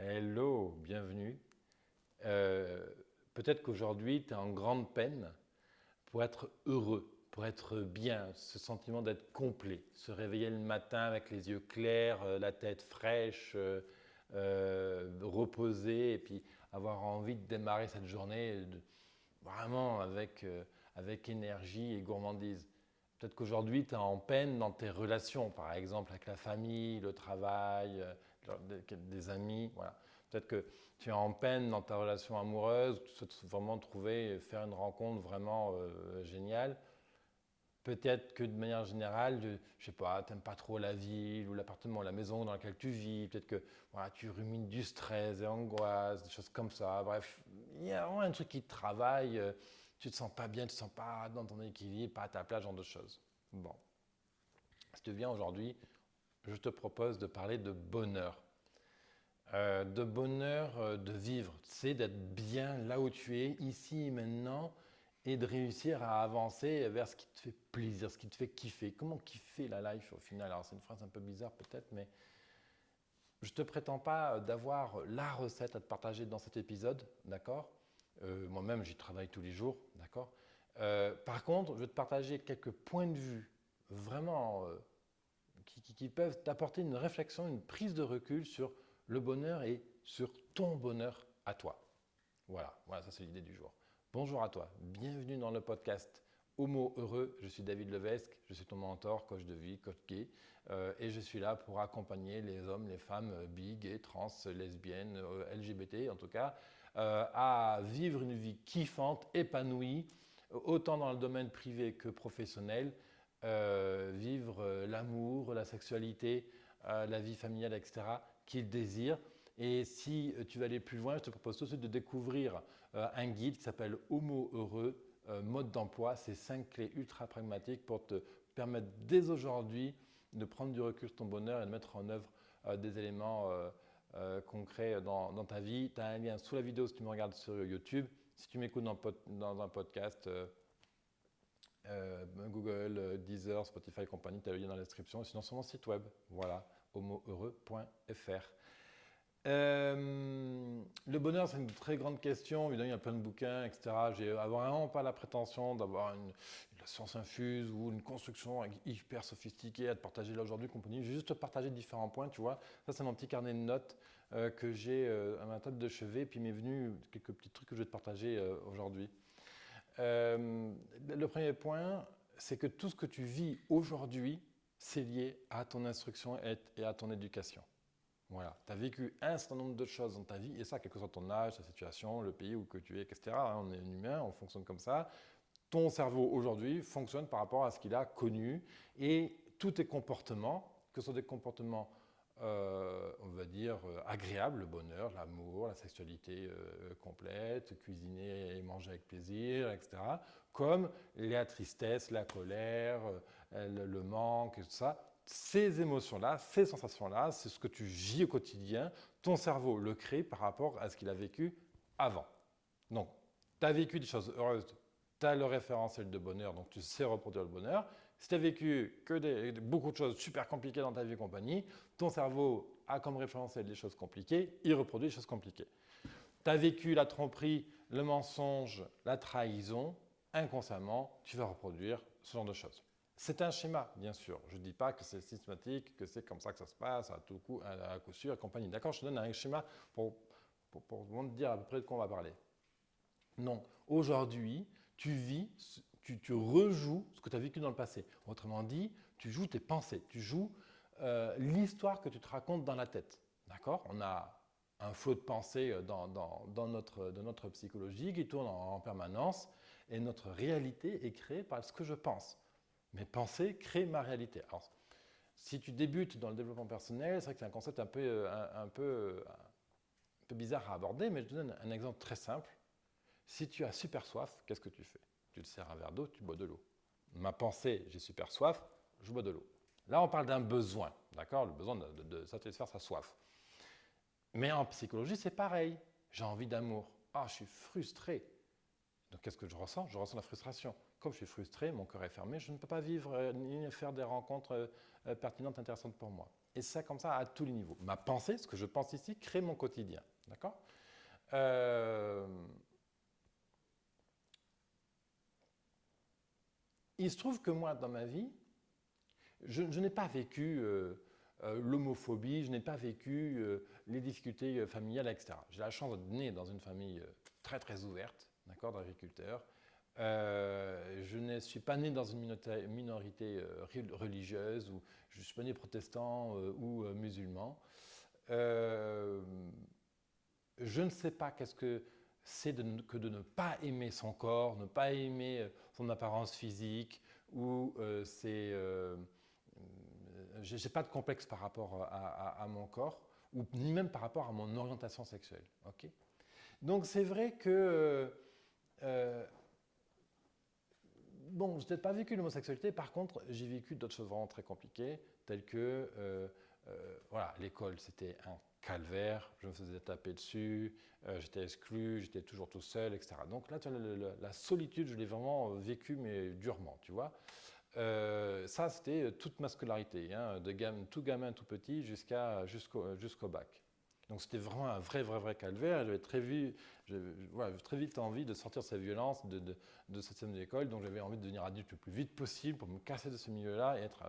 Hello, bienvenue. Peut-être qu'aujourd'hui, tu es en grande peine pour être heureux, pour être bien, ce sentiment d'être complet, se réveiller le matin avec les yeux clairs, la tête fraîche, reposée, et puis avoir envie de démarrer cette journée vraiment avec énergie et gourmandise. Peut-être qu'aujourd'hui, tu es en peine dans tes relations, par exemple avec la famille, le travail, des amis. Voilà. Peut-être que tu es en peine dans ta relation amoureuse, tu souhaites vraiment faire une rencontre vraiment géniale. Peut-être que de manière générale, je sais pas, tu n'aimes pas trop la ville ou l'appartement, la maison dans laquelle tu vis. Peut-être que voilà, tu rumines du stress et angoisse, des choses comme ça. Bref, il y a vraiment un truc qui te travaille. Tu te sens pas bien, tu te sens pas dans ton équilibre, pas à ta place, ce genre de choses. Bon, si tu viens aujourd'hui, je te propose de parler de bonheur. De vivre, tu sais, d'être bien là où tu es, ici et maintenant, et de réussir à avancer vers ce qui te fait plaisir, ce qui te fait kiffer. Comment kiffer la life au final? Alors c'est une phrase un peu bizarre peut-être, mais je ne te prétends pas d'avoir la recette à te partager dans cet épisode, d'accord? Moi-même, j'y travaille tous les jours, d'accord? Par contre, je vais te partager quelques points de vue vraiment qui peuvent t'apporter une réflexion, une prise de recul sur le bonheur et sur ton bonheur à toi. Voilà, ça c'est l'idée du jour. Bonjour à toi, bienvenue dans le podcast Homo Heureux. Je suis David Levesque, je suis ton mentor, coach de vie, coach gay, et je suis là pour accompagner les hommes, les femmes bi, gays, trans, lesbiennes, LGBT en tout cas, à vivre une vie kiffante, épanouie, autant dans le domaine privé que professionnel, vivre l'amour, la sexualité, la vie familiale, etc., qu'ils désirent. Et si tu veux aller plus loin, je te propose tout de suite de découvrir un guide qui s'appelle Homo Heureux, mode d'emploi. C'est 5 clés ultra pragmatiques pour te permettre dès aujourd'hui de prendre du recul sur ton bonheur et de mettre en œuvre des éléments concrets dans ta vie. Tu as un lien sous la vidéo si tu me regardes sur YouTube. Si tu m'écoutes dans un podcast, Google, Deezer, Spotify et compagnie, tu as le lien dans la description. Sinon, sur mon site web, voilà, homoheureux.fr. Le bonheur, c'est une très grande question. Évidemment, il y a plein de bouquins, etc. J'ai vraiment pas la prétention d'avoir la science infuse ou une construction hyper sophistiquée à te partager là aujourd'hui, compagnie. Je vais juste te partager différents points, tu vois. Ça, c'est mon petit carnet de notes que j'ai à ma table de chevet. Puis il m'est venu quelques petits trucs que je vais te partager aujourd'hui. Le premier point, c'est que tout ce que tu vis aujourd'hui, c'est lié à ton instruction et à ton éducation. Voilà, tu as vécu un certain nombre de choses dans ta vie, et ça, quel que soit ton âge, ta situation, le pays où que tu es, etc. On est un humain, on fonctionne comme ça. Ton cerveau aujourd'hui fonctionne par rapport à ce qu'il a connu, et tous tes comportements, que ce soit des comportements, on va dire, agréables, le bonheur, l'amour, la sexualité complète, cuisiner et manger avec plaisir, etc., comme la tristesse, la colère, le manque, et tout ça, ces émotions-là, ces sensations-là, c'est ce que tu vis au quotidien. Ton cerveau le crée par rapport à ce qu'il a vécu avant. Donc, tu as vécu des choses heureuses, tu as le référentiel de bonheur, donc tu sais reproduire le bonheur. Si tu as vécu beaucoup de choses super compliquées dans ta vie et compagnie, ton cerveau a comme référentiel des choses compliquées, il reproduit des choses compliquées. Tu as vécu la tromperie, le mensonge, la trahison, inconsciemment, tu vas reproduire ce genre de choses. C'est un schéma, bien sûr. Je ne dis pas que c'est systématique, que c'est comme ça que ça se passe, à tout coup, à coup sûr et compagnie. D'accord, je te donne un schéma pour te dire à peu près de quoi on va parler. Non, aujourd'hui, tu vis, tu rejoues ce que tu as vécu dans le passé. Autrement dit, tu joues tes pensées, tu joues l'histoire que tu te racontes dans la tête. D'accord? On a un flot de pensées dans notre psychologie qui tourne en permanence et notre réalité est créée par ce que je pense. Mes pensées créent ma réalité. Alors, si tu débutes dans le développement personnel, c'est vrai que c'est un concept un peu bizarre à aborder, mais je te donne un exemple très simple. Si tu as super soif, qu'est-ce que tu fais? Tu te sers un verre d'eau, tu bois de l'eau. Ma pensée, j'ai super soif, je bois de l'eau. Là, on parle d'un besoin, d'accord? Le besoin de satisfaire sa soif. Mais en psychologie, c'est pareil. J'ai envie d'amour. Ah, je suis frustré. Donc, qu'est-ce que je ressens? Je ressens la frustration. Comme je suis frustré, mon cœur est fermé, je ne peux pas vivre ni faire des rencontres pertinentes, intéressantes pour moi. Et ça, comme ça, à tous les niveaux. Ma pensée, ce que je pense ici, crée mon quotidien. D'accord? Il se trouve que moi, dans ma vie, je n'ai pas vécu l'homophobie, je n'ai pas vécu les difficultés familiales, etc. J'ai la chance de naître dans une famille très très ouverte, d'accord, d'agriculteurs. Je ne suis pas né dans une minorité religieuse, ou je ne suis pas né protestant ou musulman. Je ne sais pas qu'est-ce que c'est que de ne pas aimer son corps, ne pas aimer son apparence physique, ou j'ai pas de complexe par rapport à mon corps, ou ni même par rapport à mon orientation sexuelle. Okay, donc c'est vrai que bon, je n'ai pas vécu l'homosexualité, par contre, j'ai vécu d'autres choses vraiment très compliquées, telles que voilà, l'école, c'était un calvaire, je me faisais taper dessus, j'étais exclu, j'étais toujours tout seul, etc. Donc là, la solitude, je l'ai vraiment vécu, mais durement, tu vois. Ça, c'était toute ma scolarité, hein, tout gamin, tout petit, jusqu'au bac. Donc c'était vraiment un vrai calvaire. J'avais très vite envie de sortir de cette violence, de ce système d'école. Donc j'avais envie de devenir adulte le plus vite possible pour me casser de ce milieu-là et être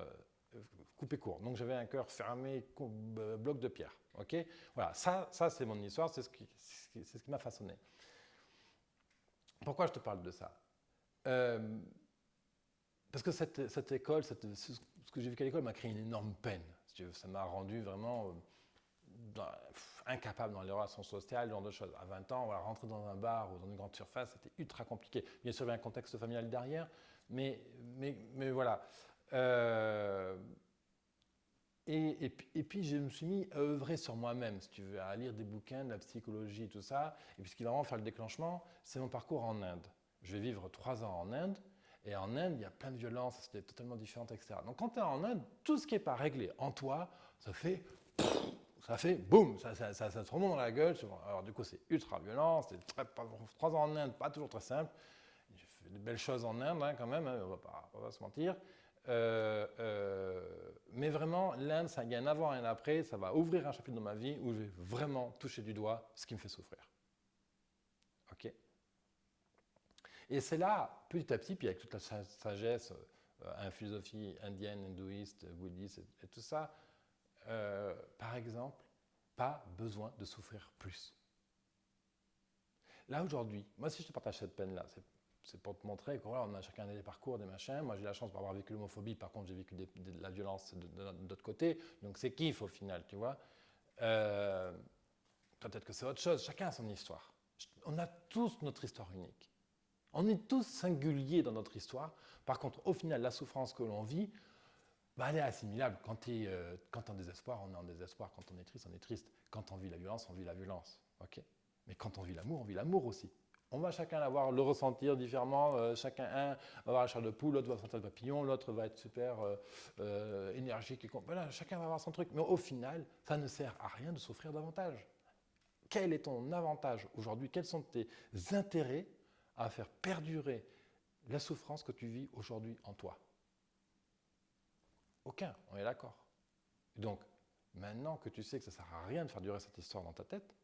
coupé court. Donc j'avais un cœur fermé, bloc de pierre. Okay, voilà, ça c'est mon histoire, c'est ce qui m'a façonné. Pourquoi je te parle de ça? Parce que cette école, ce que j'ai vécu à l'école m'a créé une énorme peine. Si tu veux. Ça m'a rendu vraiment incapable dans les relations sociales, ce genre de choses. À 20 ans, voilà, rentrer dans un bar ou dans une grande surface, c'était ultra compliqué. Bien sûr, il y avait un contexte familial derrière, mais voilà. Et puis, je me suis mis à œuvrer sur moi-même, si tu veux, à lire des bouquins, de la psychologie, tout ça. Et puis, ce qui va vraiment faire le déclenchement, c'est mon parcours en Inde. Je vais vivre 3 ans en Inde. Et en Inde, il y a plein de violences, c'était totalement différent, etc. Donc, quand tu es en Inde, tout ce qui n'est pas réglé en toi, ça fait boum, ça te remonte dans la gueule. Alors, du coup, c'est ultra violent. C'est 3 ans en Inde, pas toujours très simple. J'ai fait de belles choses en Inde, hein, quand même, hein, on ne va pas se mentir. Mais vraiment, l'Inde, il y a un avant et un après. Ça va ouvrir un chapitre dans ma vie où je vais vraiment toucher du doigt ce qui me fait souffrir. Ok. Et c'est là, petit à petit, puis avec toute la sagesse, une philosophie indienne, hindouiste, bouddhiste et tout ça, par exemple, pas besoin de souffrir plus. Là, aujourd'hui, moi, si je te partage cette peine-là, c'est pour te montrer qu'on voilà, a chacun des parcours, des machins. Moi, j'ai la chance d'avoir vécu l'homophobie. Par contre, j'ai vécu de la violence de l'autre côté. Donc, c'est kiff au final, tu vois. Peut-être que c'est autre chose. Chacun a son histoire. On a tous notre histoire unique. On est tous singuliers dans notre histoire. Par contre, au final, la souffrance que l'on vit, bah, elle est assimilable. Quand tu es en désespoir, on est en désespoir. Quand on est triste, on est triste. Quand on vit la violence, on vit la violence. Okay, mais quand on vit l'amour aussi. On va chacun le ressentir différemment. Chacun va avoir la chair de poule, l'autre va sentir le papillon, l'autre va être super énergique. Voilà, chacun va avoir son truc. Mais au final, ça ne sert à rien de souffrir davantage. Quel est ton avantage aujourd'hui? Quels sont tes intérêts à faire perdurer la souffrance que tu vis aujourd'hui en toi? Aucun, on est d'accord. Donc, maintenant que tu sais que ça ne sert à rien de faire durer cette histoire dans ta tête,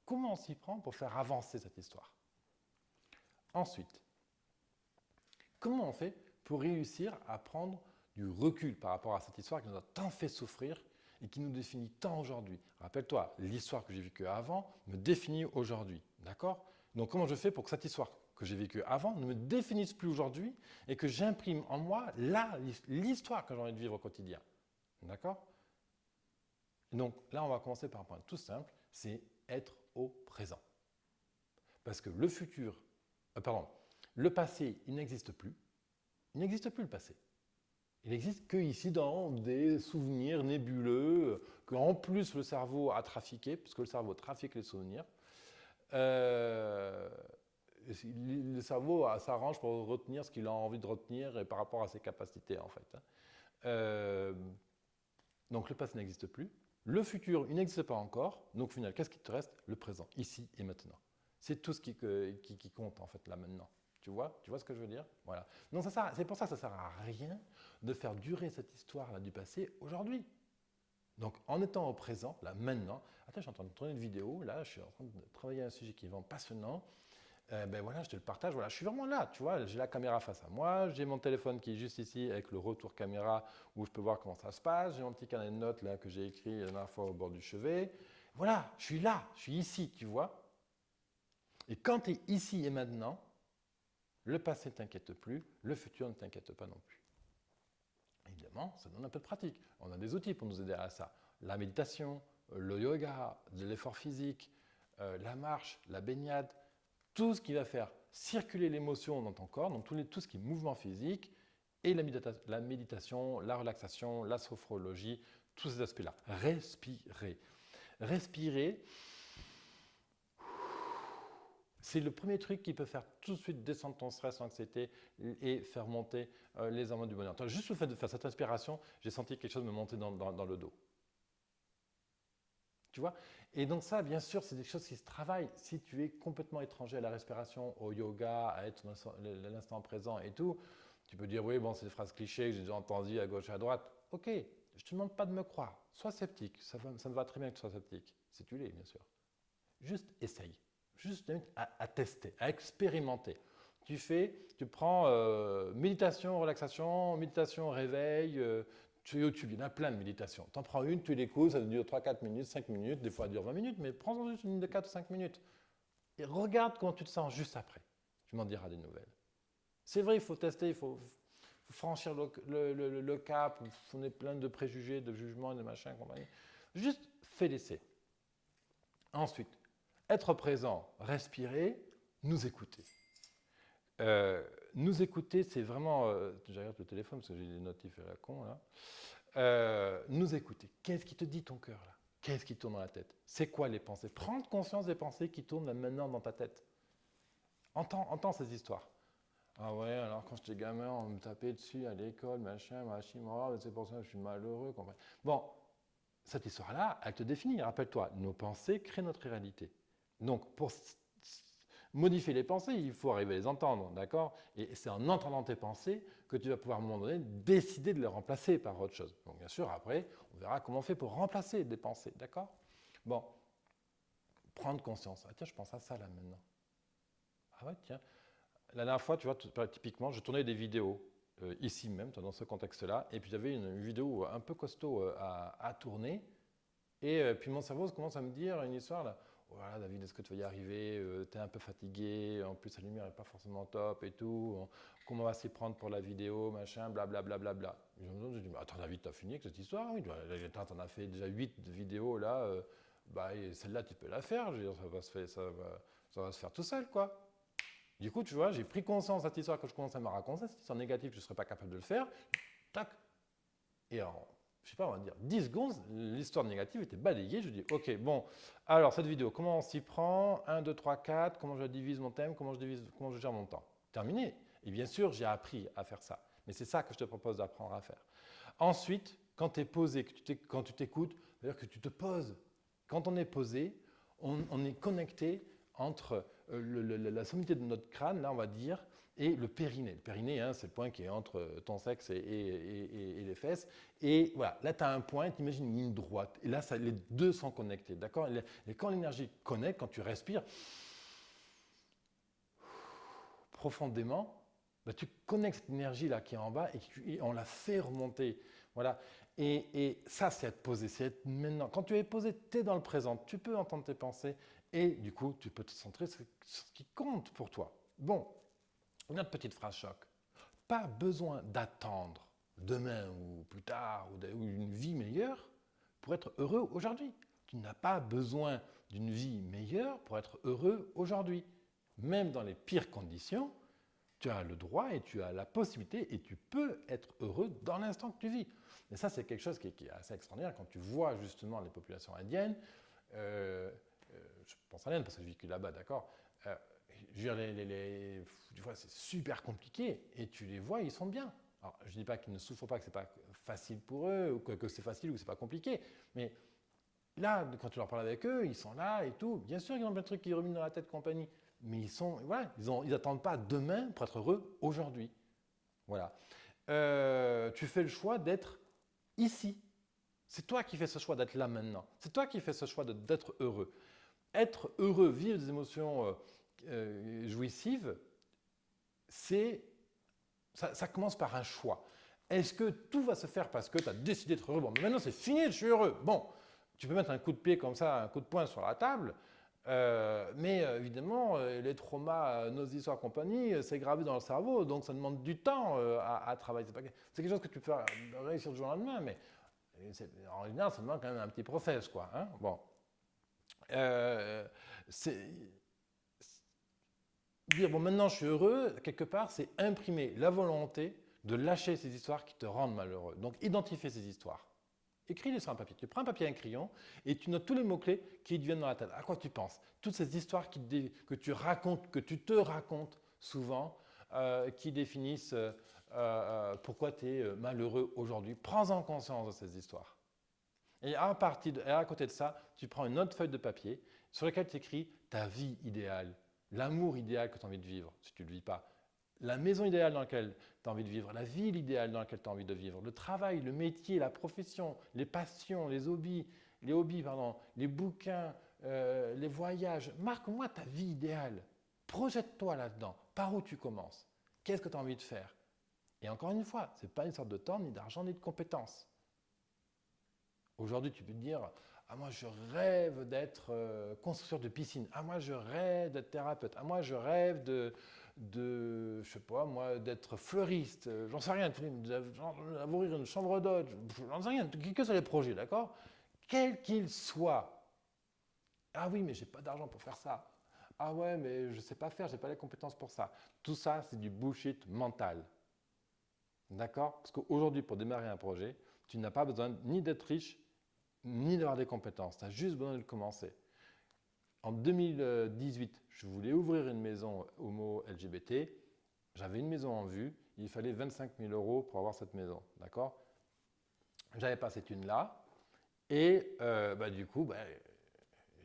comment on s'y prend pour faire avancer cette histoire? Ensuite, comment on fait pour réussir à prendre du recul par rapport à cette histoire qui nous a tant fait souffrir et qui nous définit tant aujourd'hui? Rappelle-toi, l'histoire que j'ai vécue avant me définit aujourd'hui, d'accord? Donc comment je fais pour que cette histoire que j'ai vécue avant ne me définisse plus aujourd'hui et que j'imprime en moi l'histoire que j'ai envie de vivre au quotidien, d'accord? Donc là, on va commencer par un point tout simple, c'est être au présent. Parce que le futur, le passé, il n'existe plus. Il n'existe plus le passé. Il n'existe que ici dans des souvenirs nébuleux qu'en plus le cerveau a trafiqué, puisque le cerveau trafique les souvenirs. Le cerveau s'arrange pour retenir ce qu'il a envie de retenir et par rapport à ses capacités en fait. Donc le passé n'existe plus. Le futur, il n'existe pas encore. Donc au final, qu'est-ce qui te reste? Le présent, ici et maintenant. C'est tout ce qui compte en fait là maintenant. Tu vois ce que je veux dire? Voilà. Donc c'est pour ça que ça ne sert à rien de faire durer cette histoire-là du passé aujourd'hui. Donc, en étant au présent, là, maintenant, attends, je suis en train de tourner une vidéo, là, je suis en train de travailler un sujet qui est vraiment passionnant. Ben voilà, je te le partage, voilà, je suis vraiment là, tu vois, j'ai la caméra face à moi, j'ai mon téléphone qui est juste ici avec le retour caméra où je peux voir comment ça se passe, j'ai mon petit carnet de notes là que j'ai écrit la dernière fois au bord du chevet. Voilà, je suis là, je suis ici, tu vois. Et quand tu es ici et maintenant, le passé ne t'inquiète plus, le futur ne t'inquiète pas non plus. Évidemment, ça donne un peu de pratique. On a des outils pour nous aider à ça. La méditation, le yoga, de l'effort physique, la marche, la baignade, tout ce qui va faire circuler l'émotion dans ton corps, donc tout ce qui est mouvement physique, et la méditation, la relaxation, la sophrologie, tous ces aspects-là. Respirer. Respirer, c'est le premier truc qui peut faire tout de suite descendre ton stress, l'anxiété et faire monter les hormones du bonheur. Juste le fait de faire cette respiration, j'ai senti quelque chose me monter dans le dos. Tu vois? Et donc ça, bien sûr, c'est des choses qui se travaillent. Si tu es complètement étranger à la respiration, au yoga, à être dans l'instant présent et tout, tu peux dire, oui, bon, c'est des phrases clichés que j'ai déjà entendues à gauche et à droite. Ok, je ne te demande pas de me croire. Sois sceptique. Ça me va très bien que tu sois sceptique. Si tu l'es, bien sûr. Juste essaye. Juste à tester, à expérimenter. Tu prends méditation, relaxation, méditation, réveil, sur YouTube, il y en a plein de méditations. Tu en prends une, tu l'écoutes, ça dure 3-4 minutes, 5 minutes, des fois ça dure 20 minutes, mais prends-en juste une de 4 ou 5 minutes. Et regarde comment tu te sens juste après. Tu m'en diras des nouvelles. C'est vrai, il faut tester, il faut franchir le cap, on est plein de préjugés, de jugements, de machins, compagnie. Juste fais l'essai. Ensuite, être présent, respirer, nous écouter. Nous écouter, c'est vraiment... je regarde le téléphone parce que j'ai des notifs à la con là. Nous écouter. Qu'est-ce qui te dit ton cœur là? Qu'est-ce qui tourne dans la tête? C'est quoi les pensées? Prendre conscience des pensées qui tournent là maintenant dans ta tête. Entends ces histoires. Ah ouais, alors quand j'étais gamin, on me tapait dessus à l'école, machin, c'est pour ça que je suis malheureux. Bon, cette histoire-là, elle te définit. Rappelle-toi, nos pensées créent notre réalité. Donc, pour modifier les pensées, il faut arriver à les entendre, d'accord? Et c'est en entendant tes pensées que tu vas pouvoir, à un moment donné, décider de les remplacer par autre chose. Donc, bien sûr, après, on verra comment on fait pour remplacer des pensées, d'accord? Bon, prendre conscience. Ah tiens, je pense à ça là maintenant. Ah ouais, tiens. La dernière fois, tu vois, typiquement, je tournais des vidéos ici même, dans ce contexte-là, et puis j'avais une vidéo un peu costaud à tourner, et puis mon cerveau commence à me dire une histoire là. Voilà, David, est-ce que tu vas y arriver? Tu es un peu fatigué, en plus la lumière n'est pas forcément top et tout. Comment on va s'y prendre pour la vidéo, machin, blablabla. Bla, bla, bla. Je dis, attends David, tu as fini avec cette histoire? Oui, tu en as fait déjà 8 vidéos là. Celle-là, tu peux la faire. Je veux dire, ça va se faire tout seul, quoi. Du coup, tu vois, j'ai pris conscience de cette histoire que je commençais à me raconter. Cette histoire négative, je ne serais pas capable de le faire. Tac. Et en, je sais pas, on va dire 10 secondes, l'histoire négative était balayée. Je dis, ok, bon, alors cette vidéo, comment on s'y prend? 1, 2, 3, 4, comment je divise mon thème, comment je gère mon temps? Terminé. Et bien sûr, j'ai appris à faire ça. Mais c'est ça que je te propose d'apprendre à faire. Ensuite, quand tu es posé, quand tu t'écoutes, c'est-à-dire que tu te poses. Quand on est posé, on est connecté entre la sommité de notre crâne, là on va dire, et le périnée. Le périnée, hein, c'est le point qui est entre ton sexe et les fesses. Et voilà, là tu as un point, tu imagines une ligne droite. Et là, les deux sont connectés, d'accord? Et quand l'énergie connecte, quand tu respires profondément, bah, tu connectes cette énergie-là qui est en bas et on la fait remonter. Voilà. Et ça, c'est être posé, c'est être maintenant. Quand tu es posé, tu es dans le présent, tu peux entendre tes pensées et du coup, tu peux te centrer sur ce qui compte pour toi. Bon, une autre petite phrase choc. Pas besoin d'attendre demain ou plus tard ou une vie meilleure pour être heureux aujourd'hui. Tu n'as pas besoin d'une vie meilleure pour être heureux aujourd'hui. Même dans les pires conditions, tu as le droit et tu as la possibilité et tu peux être heureux dans l'instant que tu vis. Et ça, c'est quelque chose qui est assez extraordinaire quand tu vois justement les populations indiennes. Je pense à l'Inde parce que j'ai vécu là-bas, d'accord. Tu vois, c'est super compliqué et tu les vois, ils sont bien. Alors, je ne dis pas qu'ils ne souffrent pas, que ce n'est pas facile pour eux, ou que c'est facile ou que ce n'est pas compliqué, mais là, quand tu leur parles avec eux, ils sont là et tout. Bien sûr, ils ont plein de trucs qui reminent dans la tête, compagnie. Mais ils n'attendent pas demain pour être heureux aujourd'hui. Voilà. Tu fais le choix d'être ici. C'est toi qui fais ce choix d'être là maintenant. C'est toi qui fais ce choix d'être heureux. Être heureux, vivre des émotions jouissives, ça commence par un choix. Est-ce que tout va se faire parce que tu as décidé d'être heureux? Bon, mais maintenant c'est fini, je suis heureux. Bon, tu peux mettre un coup de pied comme ça, un coup de poing sur la table, mais évidemment, les traumas, nos histoires et compagnie, c'est gravé dans le cerveau, donc ça demande du temps à travailler. C'est quelque chose que tu peux réussir du jour au lendemain, mais en général, ça demande quand même un petit process, quoi. Hein, bon. Dire, bon, maintenant je suis heureux, quelque part, c'est imprimer la volonté de lâcher ces histoires qui te rendent malheureux. Donc, identifier ces histoires. Écris-les sur un papier. Tu prends un papier et un crayon et tu notes tous les mots-clés qui te viennent dans la tête. À quoi tu penses? Toutes ces histoires que tu racontes, que tu te racontes souvent, qui définissent pourquoi tu es malheureux aujourd'hui. Prends-en conscience de ces histoires. Et à côté de ça, tu prends une autre feuille de papier sur laquelle tu écris ta vie idéale, l'amour idéal que tu as envie de vivre, si tu ne le vis pas, la maison idéale dans laquelle tu as envie de vivre, la ville idéale dans laquelle tu as envie de vivre, le travail, le métier, la profession, les passions, les hobbies, les bouquins, les voyages. Marque-moi ta vie idéale. Projette-toi là-dedans. Par où tu commences? Qu'est-ce que tu as envie de faire? Et encore une fois, ce n'est pas une sorte de temps, ni d'argent, ni de compétences. Aujourd'hui, tu peux te dire, ah, moi je rêve d'être constructeur de piscine, ah, moi je rêve d'être thérapeute, ah, moi je rêve je sais pas, moi d'être fleuriste, j'en sais rien, d'avoir une chambre d'hôte, j'en sais rien, que sont les projets, d'accord? Quels qu'ils soient. Ah oui, mais j'ai pas d'argent pour faire ça. Ah ouais, mais je sais pas faire, j'ai pas les compétences pour ça. Tout ça, c'est du bullshit mental. D'accord? Parce qu'aujourd'hui, pour démarrer un projet, tu n'as pas besoin ni d'être riche, ni d'avoir des compétences. Tu as juste besoin de le commencer. En 2018, je voulais ouvrir une maison homo-LGBT. J'avais une maison en vue. Il fallait 25 000 € pour avoir cette maison. D'accord? J'avais pas cette thune-là. Et du coup,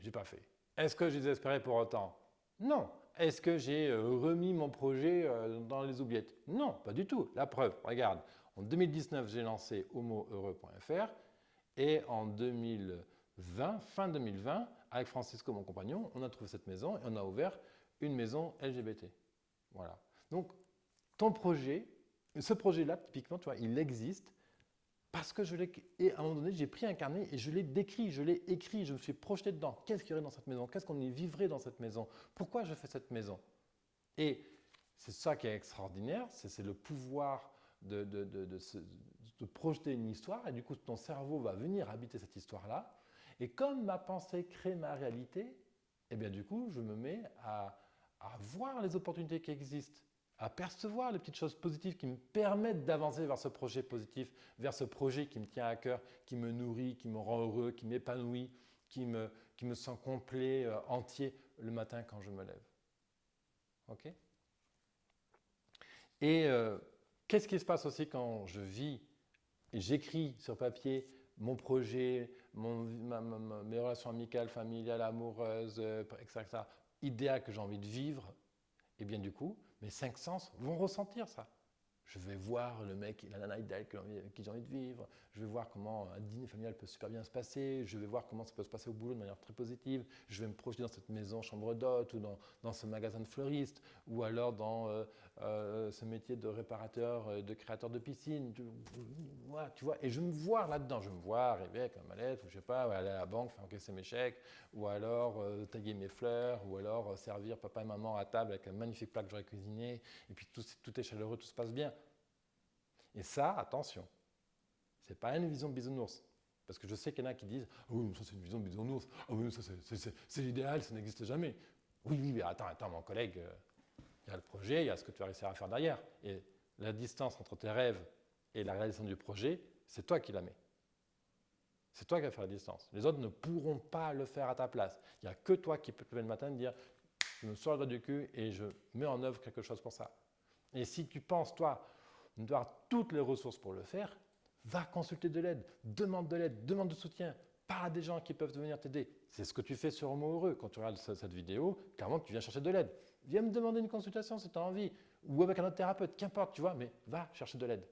j'ai pas fait. Est-ce que j'ai désespéré pour autant? Non. Est-ce que j'ai remis mon projet dans les oubliettes? Non, pas du tout. La preuve, regarde. En 2019, j'ai lancé homoheureux.fr. Et en 2020, fin 2020, avec Francisco, mon compagnon, on a trouvé cette maison et on a ouvert une maison LGBT. Voilà. Donc, ton projet, ce projet-là, typiquement, tu vois, il existe parce que et à un moment donné, j'ai pris un carnet et je l'ai décrit, je l'ai écrit, je me suis projeté dedans. Qu'est-ce qu'il y aurait dans cette maison? Qu'est-ce qu'on y vivrait dans cette maison? Pourquoi je fais cette maison? Et c'est ça qui est extraordinaire, c'est le pouvoir de projeter une histoire, et du coup ton cerveau va venir habiter cette histoire-là, et comme ma pensée crée ma réalité, et bien du coup je me mets à voir les opportunités qui existent, à percevoir les petites choses positives qui me permettent d'avancer vers ce projet positif, vers ce projet qui me tient à cœur, qui me nourrit, qui me rend heureux, qui m'épanouit, qui me sent complet, entier le matin quand je me lève. Ok? Et qu'est-ce qui se passe aussi quand je vis et j'écris sur papier mon projet, mes relations amicales, familiales, amoureuses, etc., idéal que j'ai envie de vivre? Et bien du coup, mes 5 sens vont ressentir ça. Je vais voir le mec, la nana idéale qui j'ai envie de vivre. Je vais voir comment un dîner familial peut super bien se passer. Je vais voir comment ça peut se passer au boulot de manière très positive. Je vais me projeter dans cette maison chambre d'hôte ou dans ce magasin de fleuriste ou alors dans ce métier de réparateur, de créateur de piscine. Tu vois, et je me vois là-dedans. Je me vois arriver avec ma mallette ou je sais pas, aller à la banque, faire encaisser mes chèques ou alors tailler mes fleurs ou alors servir papa et maman à table avec un magnifique plat que j'aurais cuisiné et puis tout est chaleureux, tout se passe bien. Et ça, attention, ce n'est pas une vision bisounours. Parce que je sais qu'il y en a qui disent « oui, ça c'est une vision bisounours. Ah oui, ça c'est l'idéal, ça n'existe jamais. » Oui, mais attends, mon collègue, il y a le projet, il y a ce que tu vas réussir à faire derrière. Et la distance entre tes rêves et la réalisation du projet, c'est toi qui la mets. C'est toi qui vas faire la distance. Les autres ne pourront pas le faire à ta place. Il n'y a que toi qui peux te lever le matin et dire « je me sors le doigt du cul et je mets en œuvre quelque chose pour ça. » Et si tu penses, toi, d'avoir toutes les ressources pour le faire, va consulter de l'aide, demande de soutien, parle à des gens qui peuvent venir t'aider. C'est ce que tu fais sur Homo Heureux. Quand tu regardes cette vidéo, clairement, tu viens chercher de l'aide. Viens me demander une consultation si tu as envie, ou avec un autre thérapeute, qu'importe, tu vois, mais va chercher de l'aide.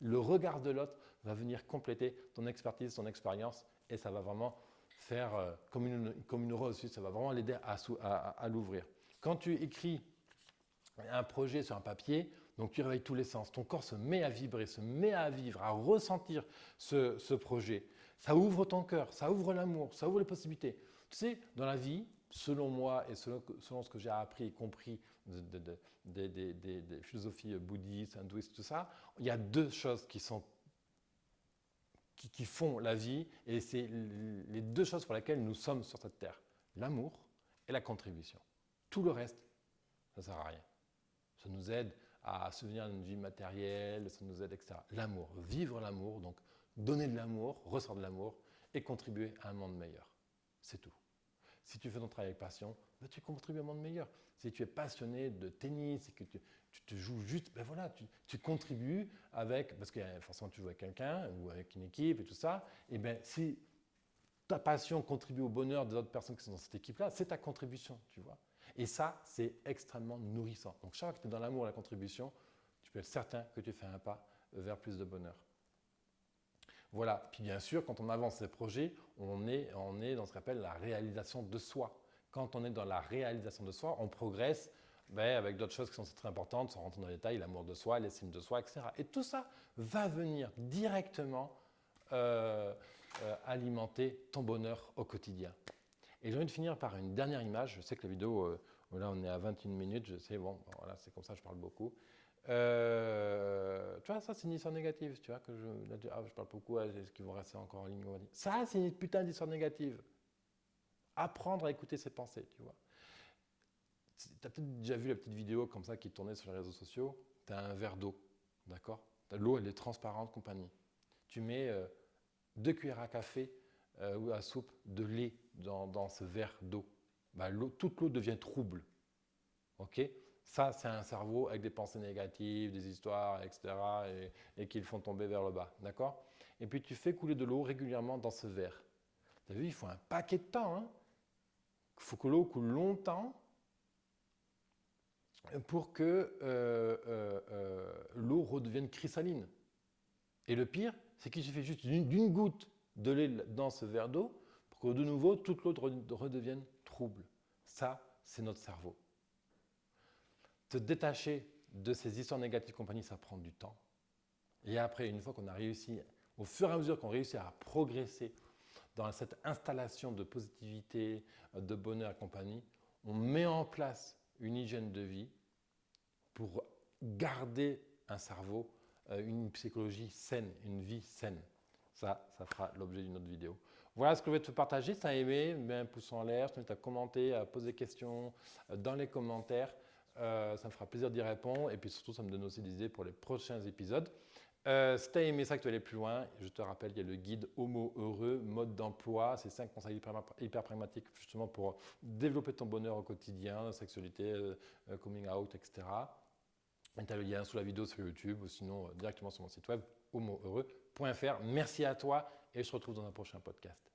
Le regard de l'autre va venir compléter ton expertise, ton expérience et ça va vraiment faire comme une rose, ça va vraiment l'aider à l'ouvrir. Quand tu écris un projet sur un papier, donc tu réveilles tous les sens, ton corps se met à vibrer, se met à vivre, à ressentir ce projet. Ça ouvre ton cœur, ça ouvre l'amour, ça ouvre les possibilités. Tu sais, dans la vie, selon moi et selon ce que j'ai appris et compris des philosophies bouddhistes, hindouistes, tout ça, il y a deux choses qui font la vie et c'est les deux choses pour lesquelles nous sommes sur cette terre. L'amour et la contribution. Tout le reste, ça ne sert à rien. Ça nous aide à souvenir d'une vie matérielle, ça nous aide, etc. L'amour, vivre l'amour, donc donner de l'amour, ressortir de l'amour et contribuer à un monde meilleur. C'est tout. Si tu fais ton travail avec passion, ben tu contribues à un monde meilleur. Si tu es passionné de tennis et que tu te joues juste, ben voilà, tu contribues avec, parce que forcément tu joues avec quelqu'un ou avec une équipe et tout ça, et ben si ta passion contribue au bonheur des autres personnes qui sont dans cette équipe-là, c'est ta contribution, tu vois. Et ça, c'est extrêmement nourrissant. Donc chaque fois que tu es dans l'amour et la contribution, tu peux être certain que tu fais un pas vers plus de bonheur. Voilà, puis bien sûr, quand on avance ces projets, on est dans ce qu'on appelle la réalisation de soi. Quand on est dans la réalisation de soi, on progresse avec d'autres choses qui sont très importantes, sans rentrer dans les détails, l'amour de soi, l'estime de soi, etc. Et tout ça va venir directement alimenter ton bonheur au quotidien. Et j'ai envie de finir par une dernière image. Je sais que la vidéo, là on est à 21 minutes, je sais, bon, voilà, c'est comme ça, je parle beaucoup. Tu vois, ça c'est une histoire négative, tu vois, que je parle beaucoup, est-ce qu'ils vont rester encore en ligne? Ça c'est une putain d'histoire négative. Apprendre à écouter ses pensées, tu vois. Tu as peut-être déjà vu la petite vidéo comme ça qui tournait sur les réseaux sociaux. Tu as un verre d'eau, d'accord? L'eau elle est transparente, compagnie. Tu mets 2 cuillères à café ou à soupe de lait dans ce verre d'eau. Toute l'eau devient trouble. Ok? Ça, c'est un cerveau avec des pensées négatives, des histoires, etc. et qui le font tomber vers le bas. D'accord? Et puis tu fais couler de l'eau régulièrement dans ce verre. Tu as vu, il faut un paquet de temps. Hein? Il faut que l'eau coule longtemps pour que l'eau redevienne cristalline. Et le pire, c'est qu'il suffit juste d'une goutte de lait dans ce verre d'eau pour que de nouveau toute l'eau redevienne trouble. Ça, c'est notre cerveau. Te détacher de ces histoires négatives compagnie, ça prend du temps. Et après, une fois qu'on a réussi, au fur et à mesure qu'on réussit à progresser dans cette installation de positivité, de bonheur et compagnie, on met en place une hygiène de vie pour garder un cerveau, une psychologie saine, une vie saine. Ça fera l'objet d'une autre vidéo. Voilà ce que je vais te partager. Si tu as aimé, mets un pouce en l'air, je t'invite à commenter, à poser des questions dans les commentaires. Ça me fera plaisir d'y répondre et puis surtout, ça me donne aussi des idées pour les prochains épisodes. Si tu as aimé ça, que tu veux aller plus loin, je te rappelle, il y a le guide Homo Heureux, mode d'emploi. C'est 5 conseils hyper pragmatiques justement pour développer ton bonheur au quotidien, sexualité, coming out, etc. Et tu as le lien sous la vidéo sur YouTube ou sinon directement sur mon site web homoheureux.fr. Merci à toi et je te retrouve dans un prochain podcast.